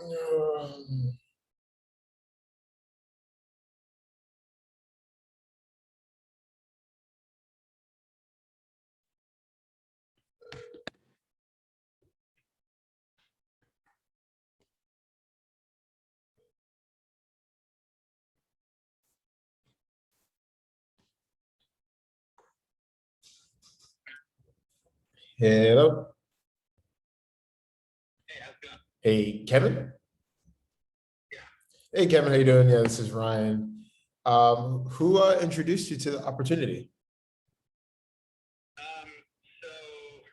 Um, Hello. Hey, how's it going? Hey, Kevin. Yeah. Hey, Kevin. How you doing? Yeah, this is Ryan. Who introduced you to the opportunity? So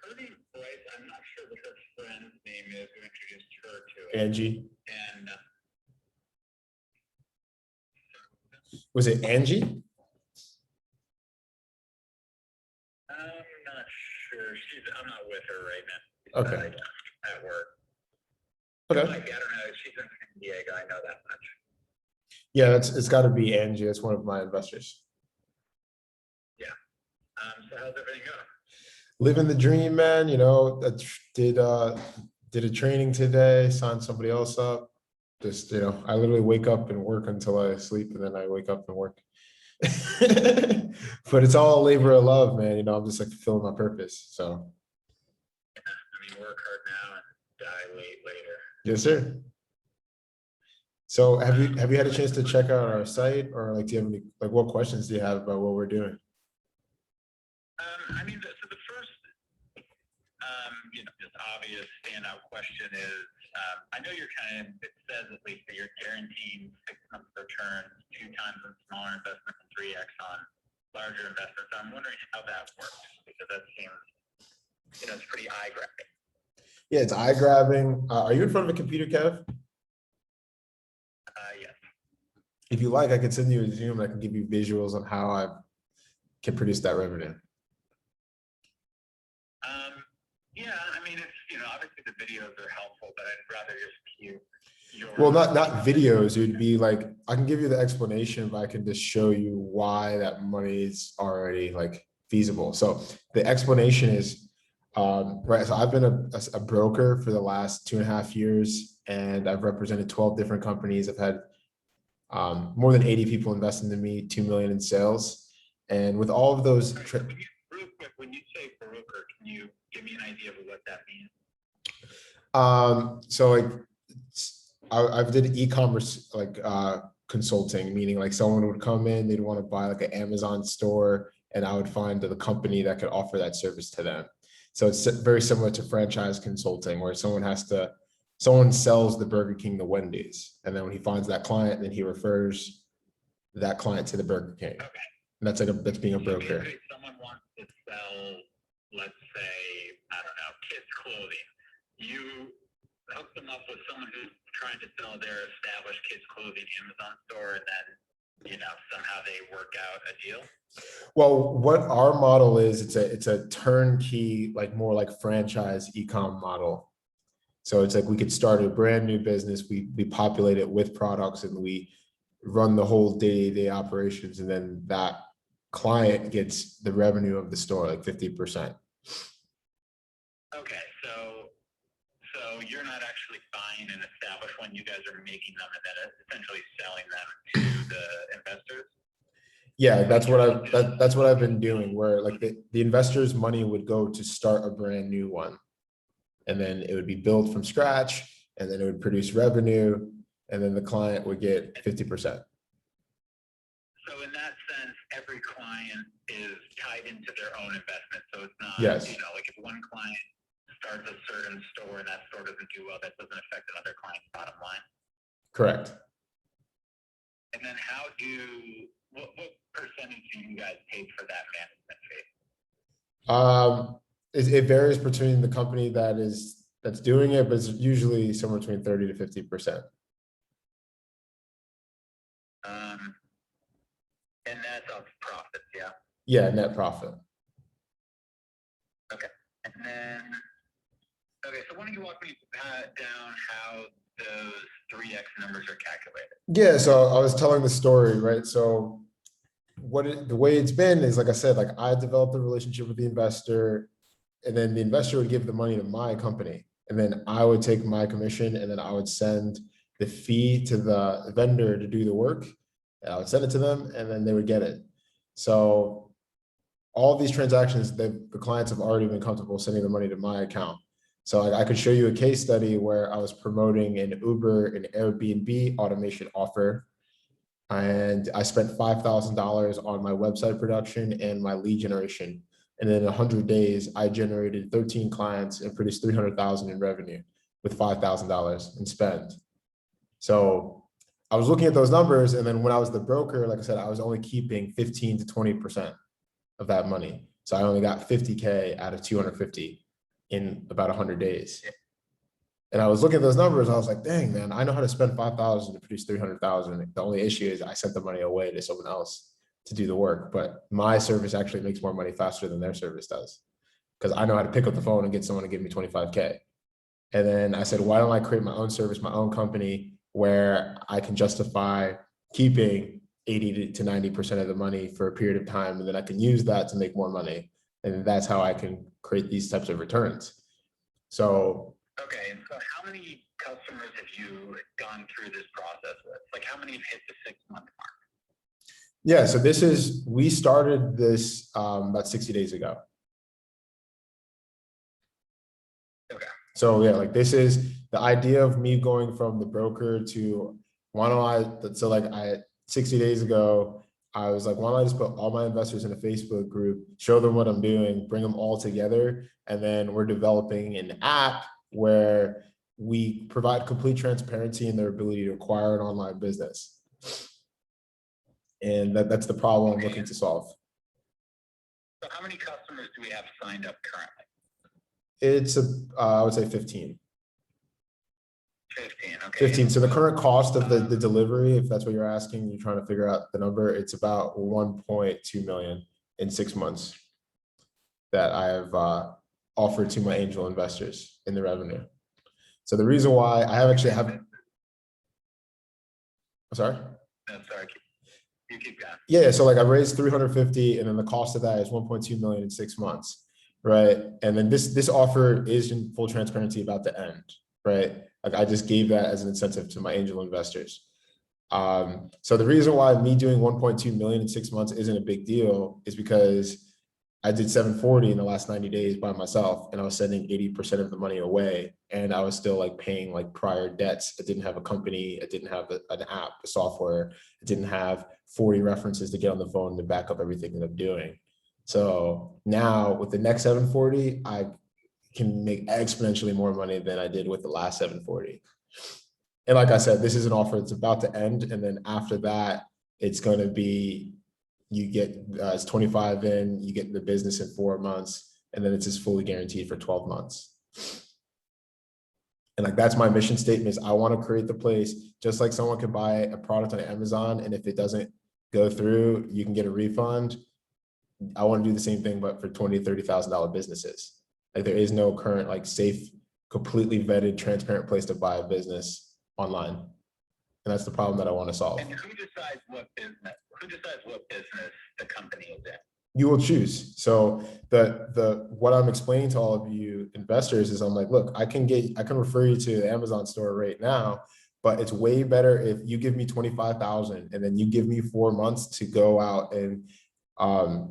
her name is Bryce. I'm not sure what her friend's name is who introduced her to it. Angie. And Was it Angie? I'm not sure. I'm not with her right now. Okay. At work. Okay. Like, I don't know. She's in San Diego. I know that much. Yeah, it's got to be Angie. That's one of my investors. Yeah. So how's everything going? Living the dream, man. You know, did a training today, signed somebody else up. Just, I literally wake up and work until I sleep, and then I wake up and work. But it's all a labor of love, man. I'm just like fulfilling my purpose. So Yeah. I mean, work hard now and die late later. yes, sir. So have you had a chance to check out our site, or like do you have any, like, what questions do you have about what we're doing? I mean, so the first, just obvious standout question is, I know you're it says at least that you're guaranteeing 6 months returns, 2 times on smaller investments and 3x on larger investments. So I'm wondering how that works, because that seems, it's pretty eye-grabbing. Yeah, it's eye grabbing. Are you in front of a computer, Kev? Yes. If you like, I can send you a Zoom. I can give you visuals on how I can produce that revenue. Yeah, I mean, it's, obviously the videos are helpful, but I'd rather just view your. Well, not videos. It would be like, I can give you the explanation, but I can just show you why that money is already like feasible. So the explanation is, right. So I've been a broker for the last 2.5 years, and I've represented 12 different companies. I've had more than 80 people invest into me, 2 million in sales. And with all of those, Real quick, when you say broker, can you give me an idea of what that means? so like, I've did e-commerce like consulting, meaning like someone would come in, they'd want to buy like an Amazon store, and I would find the company that could offer that service to them. So it's very similar to franchise consulting, where someone sells the Burger King to Wendy's, and then when he finds that client, then he refers that client to the Burger King. Okay. And that's being a broker. Basically, someone wants to sell, let's say, I don't know, kids clothing. You hook them up with someone who's trying to sell their established kids clothing Amazon store, and then somehow they work out a deal. Well, what our model is, it's a turnkey, like more like franchise e-com model. So it's like we could start a brand new business, we populate it with products, and we run the whole day-to-day operations, and then that client gets the revenue of the store, like 50%. Okay, so you're not actually buying an established one, you guys are making them and then essentially selling them to the investors? Yeah, that's what I've been doing, where like the investors' money would go to start a brand new one, and then it would be built from scratch, and then it would produce revenue, and then the client would get 50%. So in that sense, every client is tied into their own investment. So it's not, yes, like if one client starts a certain store and that store doesn't do well, that doesn't affect another client's bottom line. Correct. And then what percentage do you guys take for that management fee? It varies between the company that's doing it, but it's usually somewhere between 30 to 50%. And that's off profits, yeah. Yeah, net profit. Okay, and then so why don't you walk me down how those 3x numbers are calculated? Yeah, so I was telling the story, right? So the way it's been is, like I said, like I developed a relationship with the investor, and then the investor would give the money to my company. and then I would take my commission, and then I would send the fee to the vendor to do the work. And I would send it to them, and then they would get it. So all of these transactions, the clients have already been comfortable sending the money to my account. So I could show you a case study where I was promoting an Uber and Airbnb automation offer, and I spent $5,000 on my website production and my lead generation. And in 100 days, I generated 13 clients and produced 300,000 in revenue with $5,000 in spend. So I was looking at those numbers, and then when I was the broker, like I said, I was only keeping 15 to 20% of that money. So I only got 50K out of 250 in about 100 days. And I was looking at those numbers, I was like, dang, man, I know how to spend 5,000 to produce 300,000. The only issue is I sent the money away to someone else to do the work, but my service actually makes more money faster than their service does, because I know how to pick up the phone and get someone to give me 25K. And then I said, why don't I create my own service, my own company, where I can justify keeping 80 to 90% of the money for a period of time, and then I can use that to make more money. And that's how I can create these types of returns. So okay, and so how many customers have you gone through this process with? Like, how many have hit the 6-month mark? yeah, so we started this about 60 days ago. Okay. So yeah, like this is the idea of me going from the broker to why don't I, so like 60 days ago, I was like, why don't I just put all my investors in a Facebook group, show them what I'm doing, bring them all together. And then we're developing an app where we provide complete transparency in their ability to acquire an online business. And that's the problem I'm looking to solve. So how many customers do we have signed up currently? It's I would say 15. 15, okay. 15. So the current cost of the delivery, if that's what you're asking, you're trying to figure out the number, it's about 1.2 million in 6 months that I have offered to my angel investors in the revenue. So the reason why I have actually have, I'm sorry? No, sorry, you keep going. Yeah, so like I raised 350, and then the cost of that is 1.2 million in 6 months, right? And then this offer is in full transparency about the end, right? Like I just gave that as an incentive to my angel investors. So the reason why me doing 1.2 million in 6 months isn't a big deal is because I did 740 in the last 90 days by myself, and I was sending 80% of the money away, and I was still like paying like prior debts. I didn't have a company, I didn't have an app, a software, I didn't have 40 references to get on the phone to back up everything that I'm doing. So now with the next 740, I can make exponentially more money than I did with the last 740. And like I said, this is an offer that's about to end, and then after that, it's going to be, you get it's 25 in, you get the business in 4 months, and then it's just fully guaranteed for 12 months. And like, that's my mission statement, is I want to create the place, just like someone can buy a product on Amazon, and if it doesn't go through, you can get a refund. I want to do the same thing, but for $20,000 to $30,000 businesses. Like there is no current, like safe, completely vetted, transparent place to buy a business online. And that's the problem that I want to solve. And who decides what business the company is in? You will choose. So what I'm explaining to all of you investors is, I'm like, look, I can refer you to the Amazon store right now, but it's way better if you give me 25,000 and then you give me 4 months to go out and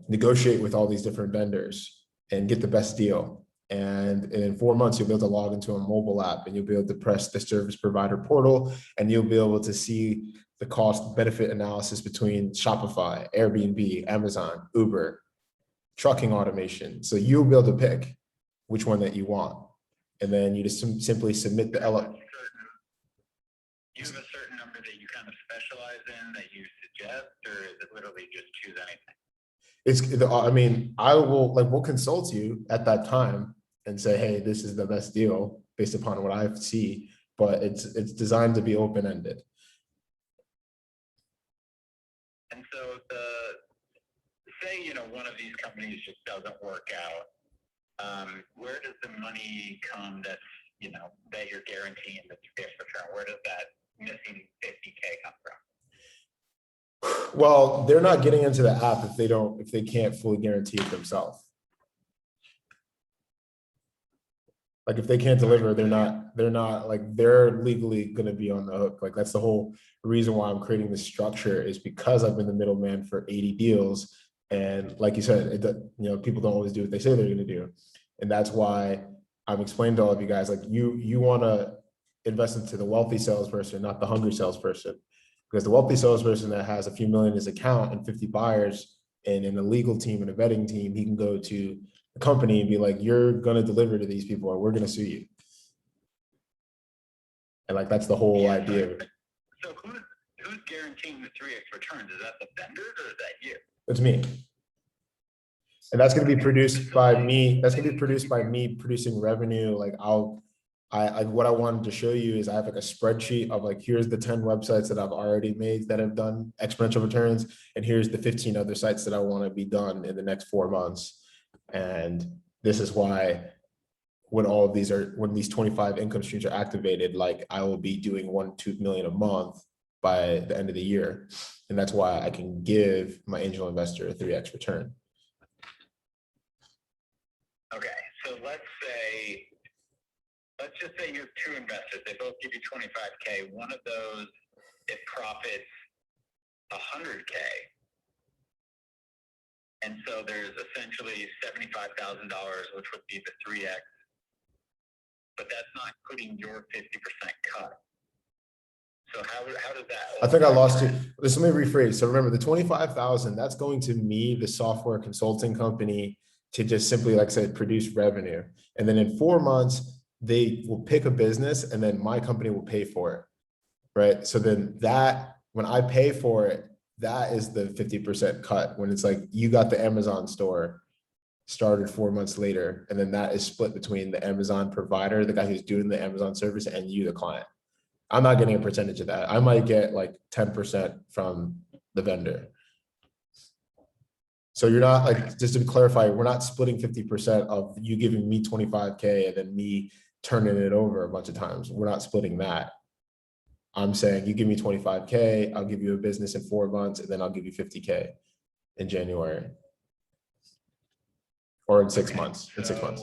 negotiate with all these different vendors and get the best deal. And in 4 months, you'll be able to log into a mobile app, and you'll be able to press the service provider portal, and you'll be able to see the cost benefit analysis between Shopify, Airbnb, Amazon, Uber, trucking automation. So you'll be able to pick which one that you want. And then you just simply submit the LO. You have a certain number that you kind of specialize in that you suggest, or is it literally just choose anything? I mean, we'll consult you at that time and say, hey, this is the best deal based upon what I see, but it's designed to be open-ended. And so say, one of these companies just doesn't work out. Where does the money come that's, that you're guaranteeing the fixed return? Where does that missing 50K come from? Well, they're not getting into the app if they can't fully guarantee it themselves. Like if they can't deliver, they're legally gonna be on the hook. Like that's the whole reason why I'm creating this structure, is because I've been the middleman for 80 deals. And like you said, people don't always do what they say they're gonna do. And that's why I'm explaining to all of you guys, like you wanna invest into the wealthy salesperson, not the hungry salesperson. Because the wealthy salesperson that has a few million in his account and 50 buyers and in a legal team and a vetting team, he can go to the company and be like, you're going to deliver to these people or we're going to sue you. And like, that's the whole idea of it. So who's guaranteeing the 3x returns? Is that the vendors or is that you? It's me. And that's going to be produced by me. That's going to be produced by me producing revenue. Like what I wanted to show you is I have like a spreadsheet of like, here's the 10 websites that I've already made that have done exponential returns. And here's the 15 other sites that I want to be done in the next 4 months. And this is why when these 25 income streams are activated, like I will be doing 1-2 million a month by the end of the year. And that's why I can give my angel investor a 3x return. Okay, so let's just say you have 2 investors. They both give you 25K. One of those, it profits 100K. And so there's essentially $75,000, which would be the 3x. But that's not including your 50% cut. So how does that? I think I lost you. Let me rephrase. So remember, the 25,000, that's going to me, the software consulting company, to just simply, like I said, produce revenue. And then in 4 months, they will pick a business and then my company will pay for it. Right. So then when I pay for it, that is the 50% cut. When it's like you got the Amazon store started 4 months later, and then that is split between the Amazon provider, the guy who's doing the Amazon service, and you, the client. I'm not getting a percentage of that. I might get like 10% from the vendor. So you're not, like, just to clarify, we're not splitting 50% of you giving me 25K and then me turning it over a bunch of times. We're not splitting that. I'm saying you give me 25K, I'll give you a business in 4 months, and then I'll give you 50K in January. Or in 6 months, in 6 months.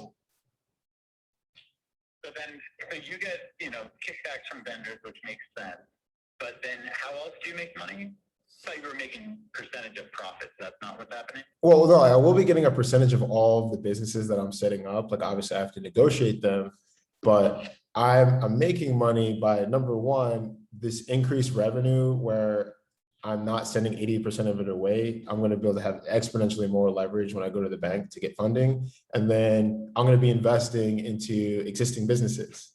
So then you get, kickbacks from vendors, which makes sense. But then how else do you make money? I thought you were making percentage of profits. That's not what's happening? Well, no, I will be getting a percentage of all of the businesses that I'm setting up. Like, obviously I have to negotiate them, but I'm making money by, number one, this increased revenue where I'm not sending 80% of it away. I'm going to be able to have exponentially more leverage when I go to the bank to get funding. And then I'm going to be investing into existing businesses.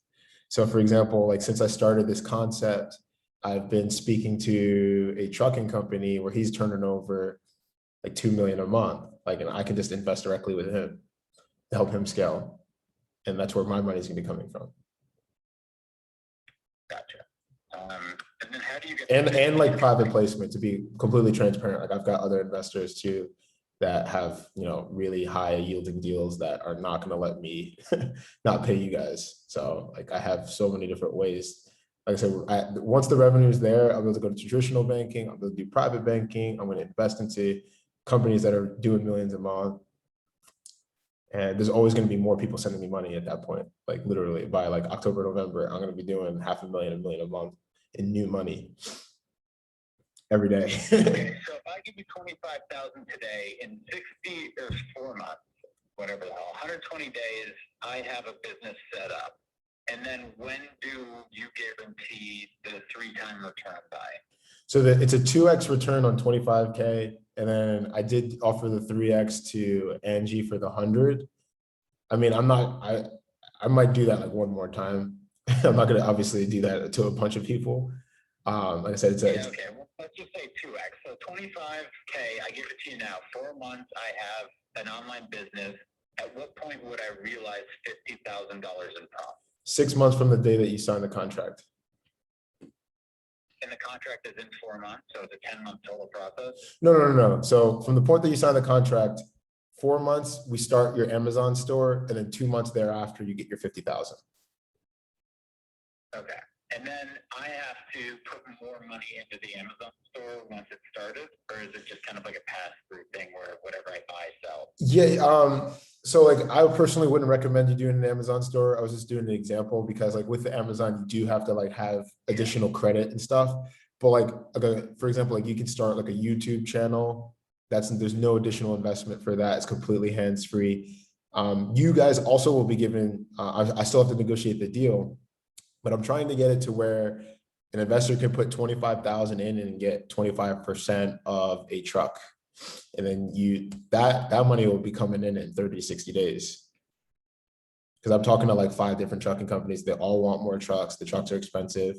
So for example, like since I started this concept, I've been speaking to a trucking company where he's turning over like 2 million a month. Like, and I can just invest directly with him to help him scale. And that's where my money's going to be coming from. Gotcha. And then how do you get and like private placement, to be completely transparent? Like I've got other investors too that have, really high yielding deals that are not going to let me not pay you guys. So like I have so many different ways. Like I said, once the revenue is there, I'm going to go to traditional banking. I'm going to do private banking. I'm going to invest into companies that are doing millions a month. And there's always going to be more people sending me money at that point. Like literally by like October, November, I'm going to be doing $500,000, $1 million a month in new money every day. Okay, so if I give you 25,000 today, in 60 or 4 months, whatever the hell, 120 days, I have a business set up. And then when do you guarantee the 3-time return by? So it's a 2x return on 25K. And then I did offer the 3x to Angie for the 100. I mean, I might do that like one more time. I'm not going to obviously do that to a bunch of people. Like I said, okay. Well, let's just say 2x. So 25K, I give it to you now. 4 months, I have an online business. At what point would I realize $50,000 in profit? 6 months from the day that you sign the contract. And the contract is in 4 months, so it's a 10-month total process? No. So from the point that you sign the contract, 4 months, we start your Amazon store, and then 2 months thereafter, you get your 50,000. Okay. And then I have to put more money into the Amazon store once it's started, or is it just kind of like a pass-through thing where whatever I buy, sell? Yeah, so like I personally wouldn't recommend you doing an Amazon store. I was just doing an example because like with the Amazon, you do have to like have additional credit and stuff. But like, okay, for example, like you can start like a YouTube channel. There's no additional investment for that. It's completely hands-free. You guys also will be given, I still have to negotiate the deal, but I'm trying to get it to where an investor can put 25,000 in and get 25% of a truck. And then that money will be coming in 30, 60 days. Because I'm talking to like 5 different trucking companies. They all want more trucks. The trucks are expensive,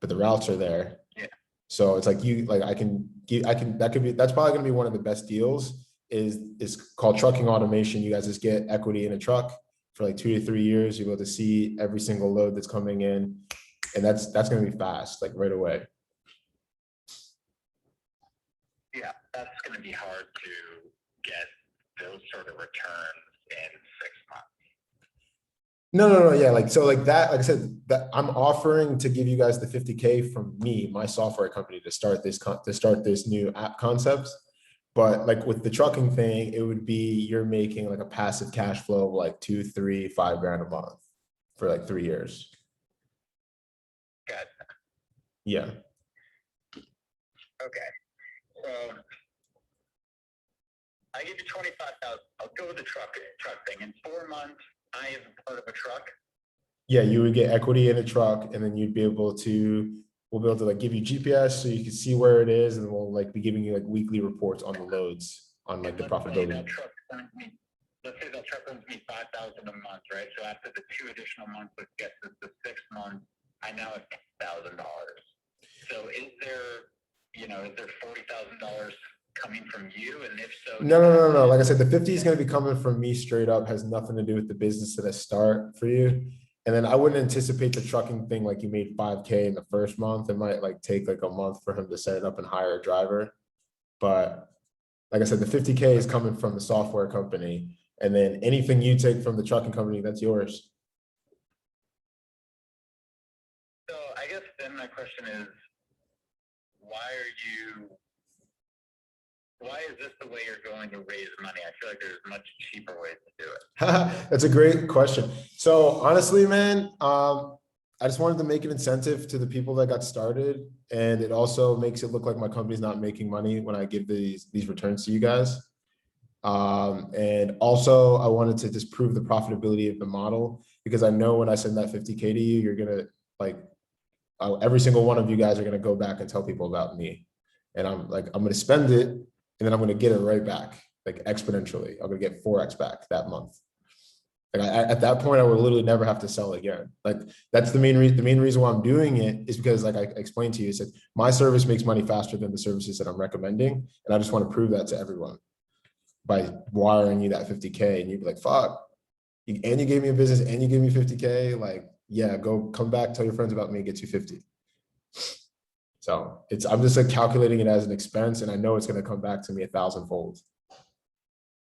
but the routes are there. Yeah. So it's like that's probably gonna be one of the best deals is called trucking automation. You guys just get equity in a truck for like 2 to 3 years. You'll be able to see every single load that's coming in. And that's gonna be fast, like right away. Yeah, that's going to be hard to get those sort of returns in 6 months. No. Yeah, like so, like that. Like I said, that I'm offering to give you guys the 50K from me, my software company, to start this new app concepts. But like with the trucking thing, it would be you're making like a passive cash flow of like 2, 3, 5 grand a month for like 3 years. Got it. Yeah. Okay. So I give you 25,000. I'll go with the truck thing. In 4 months, I am part of a truck. Yeah, you would get equity in a truck, and then we'll be able to like give you GPS so you can see where it is, and we'll like be giving you like weekly reports on the loads on like the profitability. Let's say that truck earns me 5,000 a month, right? So after the 2 additional months, which gets us to 6 months, I now have $10,000. So is there $40,000 coming from you? And if so, no. Like I said, the 50 is going to be coming from me straight up. Has nothing to do with the business that I start for you. And then I wouldn't anticipate the trucking thing like you made 5K in the first month. It might like take like a month for him to set it up and hire a driver. But like I said, the 50K is coming from the software company. And then anything you take from the trucking company, that's yours. So I guess then my question is, why is this the way you're going to raise money? I feel like there's much cheaper ways to do it. That's a great question. So honestly, man, I just wanted to make an incentive to the people that got started. And it also makes it look like my company's not making money when I give these returns to you guys. And also I wanted to just prove the profitability of the model, because I know when I send that 50K to you, you're going to like, every single one of you guys are going to go back and tell people about me. And I'm going to spend it, and then I'm going to get it right back, like exponentially. I'm going to get 4x back that month. Like at that point, I would literally never have to sell again. Like that's the main reason why I'm doing it is because, like I explained to you, is my service makes money faster than the services that I'm recommending, and I just want to prove that to everyone by wiring you that 50K, and you'd be like, "Fuck!" And you gave me a business, and you gave me 50K. Like, yeah, come back, tell your friends about me, get you 50. So I'm just like calculating it as an expense, and I know it's going to come back to me 1,000-fold.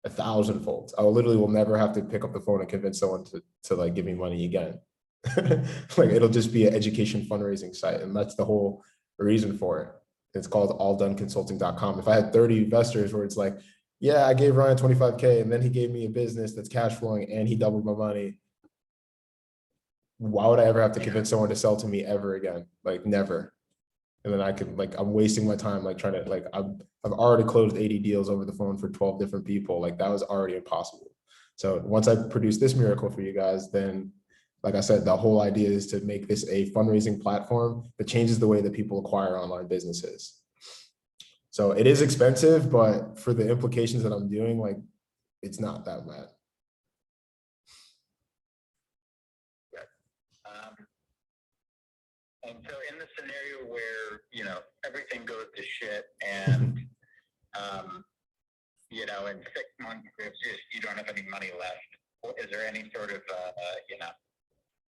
1,000-fold. I will never have to pick up the phone and convince someone to like give me money again. Like it'll just be an education fundraising site, and that's the whole reason for it. It's called alldone.consulting.com. If I had 30 investors where it's like, yeah, I gave Ryan 25K, and then he gave me a business that's cash flowing, and he doubled my money, why would I ever have to convince someone to sell to me ever again? Like never. And then I could I'm wasting my time like trying to I've already closed 80 deals over the phone for 12 different people. Like that was already impossible. So once I produce this miracle for you guys, then like I said, the whole idea is to make this a fundraising platform that changes the way that people acquire online businesses. So it is expensive, but for the implications that I'm doing, like it's not that bad. And so in the scenario where, everything goes to shit and, in 6 months, you don't have any money left, is there any sort of,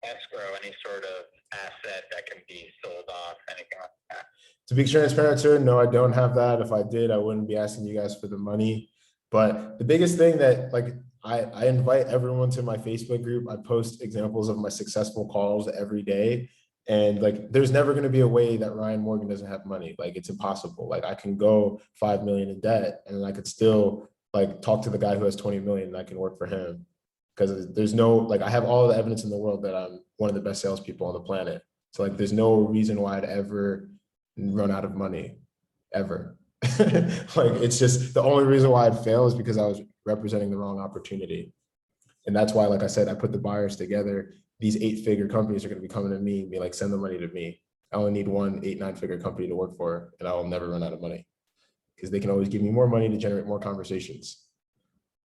escrow, any sort of asset that can be sold off, anything like that? To be transparent, sir, no, I don't have that. If I did, I wouldn't be asking you guys for the money. But the biggest thing that I invite everyone to my Facebook group. I post examples of my successful calls every day. And like, there's never going to be a way that Ryan Morgan doesn't have money. Like, it's impossible. Like, I can go 5 million in debt and I could still like talk to the guy who has 20 million and I can work for him. Because there's no, like, I have all the evidence in the world that I'm one of the best salespeople on the planet. So like, there's no reason why I'd ever run out of money, ever. Like, it's just the only reason why I'd fail is because I was representing the wrong opportunity. And that's why, like I said, I put the buyers together. These 8-figure companies are going to be coming to me and be like, send the money to me. I only need one 8-9-figure company to work for, and I will never run out of money because they can always give me more money to generate more conversations.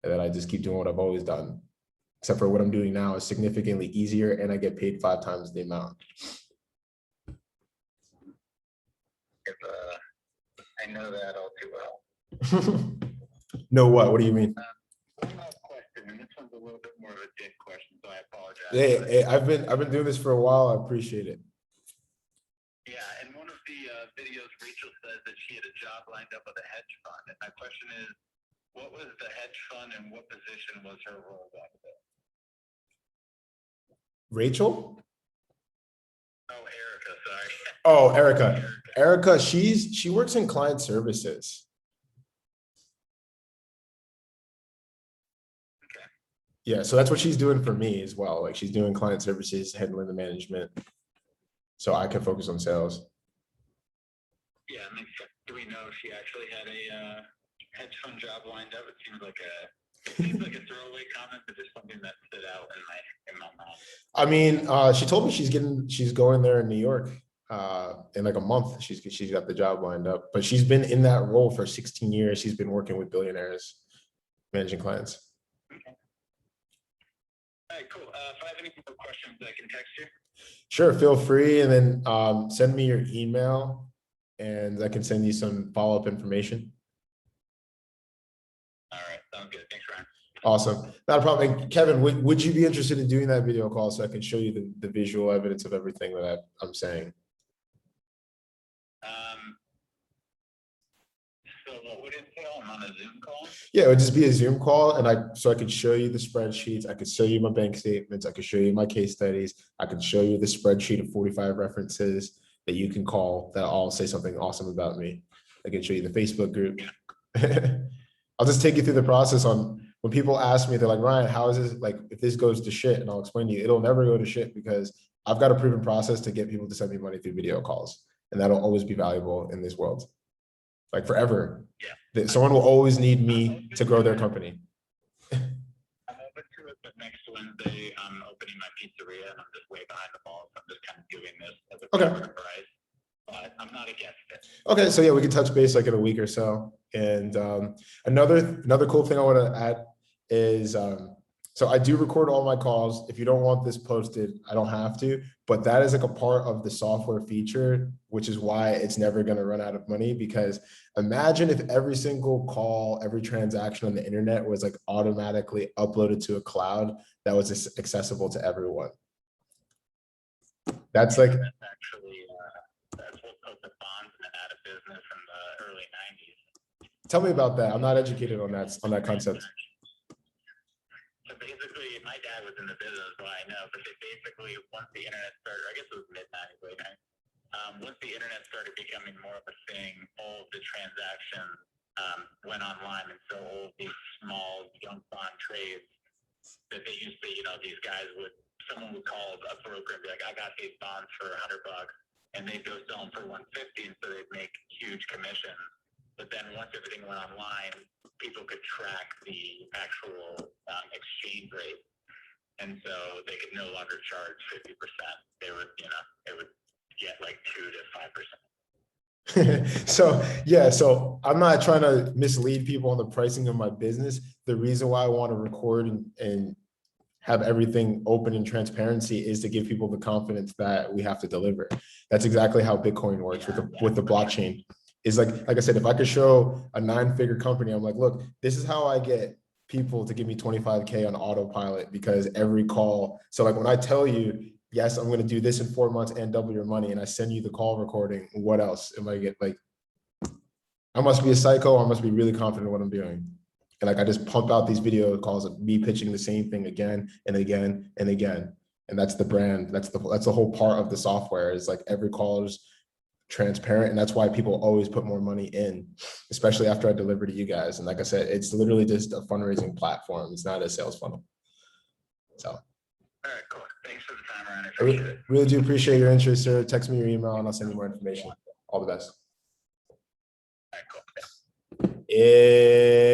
And then I just keep doing what I've always done, except for what I'm doing now is significantly easier and I get paid 5 times the amount. I know that all too well. Know what? What do you mean? One last question, and this one's a little bit more of a dick question, so I apologize. Hey, I've been doing this for a while. I appreciate it. Yeah, in one of the videos, Rachel says that she had a job lined up with a hedge fund, and my question is, what was the hedge fund and what position was her role back there? Rachel? Oh, Erica, sorry. Oh, Erica, she works in client services. Okay. Yeah, so that's what she's doing for me as well. Like, she's doing client services, handling the management, so I can focus on sales. Yeah, I mean, do we know if she actually had a hedge fund job lined up? It seems like a throwaway comment, but just something that stood out in my mind. I mean, she told me she's going there in New York in like a month. She's got the job lined up, but she's been in that role for 16 years. She's been working with billionaires, managing clients. Okay. All right, cool. If I have any more questions, I can text you. Sure, feel free, and then send me your email, and I can send you some follow-up information. All right, sounds good. Thanks, Ryan. Awesome, not a problem. And Kevin, would you be interested in doing that video call so I can show you the visual evidence of everything that I'm saying? So what would it entail? I'm on a Zoom call? Yeah, it would just be a Zoom call, and I could show you the spreadsheets. I could show you my bank statements. I could show you my case studies. I could show you the spreadsheet of 45 references that you can call that all say something awesome about me. I can show you the Facebook group. I'll just take you through the process on when people ask me, they're like, Ryan, how is this, like, if this goes to shit? And I'll explain to you, it'll never go to shit because I've got a proven process to get people to send me money through video calls. And that'll always be valuable in this world. Like, forever. Yeah. Someone will always need me to grow their company. I'm open to it, but next Wednesday I'm opening my pizzeria and I'm just way behind the ball. So I'm just kind of doing this as a Okay. price. But I'm not against it. Okay, so yeah, we can touch base like in a week or so. And another cool thing I want to add is so I do record all my calls. If you don't want this posted, I don't have to, but that is like a part of the software feature, which is why it's never going to run out of money. Because imagine if every single call, every transaction on the internet was like automatically uploaded to a cloud that was accessible to everyone. That's like, That's actually that's what put the bonds and out of business in the early 90s. tell me about that. I'm not educated on that concept. So basically, my dad was in the business, well, I know, but they basically, once the internet started, I guess it was mid-90s, late 90s, once the internet started becoming more of a thing, all of the transactions went online, and so all of these small junk bond trades that they used to, these guys someone would call a broker and be like, I got these bonds for $100, and they'd go sell them for $150, and so they'd make huge commissions. But then once everything went online, people could track the actual exchange rate. And so they could no longer charge 50%. They would, it would get like 2 to 5%. So yeah, so I'm not trying to mislead people on the pricing of my business. The reason why I want to record and have everything open and transparency is to give people the confidence that we have to deliver. That's exactly how Bitcoin works with the blockchain. Is like I said, if I could show a 9-figure company, I'm like, look, this is how I get people to give me 25K on autopilot because every call. So like when I tell you, yes, I'm going to do this in 4 months and double your money, and I send you the call recording, what else am I get? Like, I must be a psycho. I must be really confident in what I'm doing. And like, I just pump out these video calls of me pitching the same thing again and again and again. And that's the brand. That's the whole part of the software is like every call is transparent. And that's why people always put more money in, especially after I deliver to you guys. And like I said, it's literally just a fundraising platform. It's not a sales funnel. So. All right, cool. Thanks for the time, Ryan. I I appreciate it. really do appreciate your interest, sir. Text me your email and I'll send you more information. All the best. All right, cool. Yeah.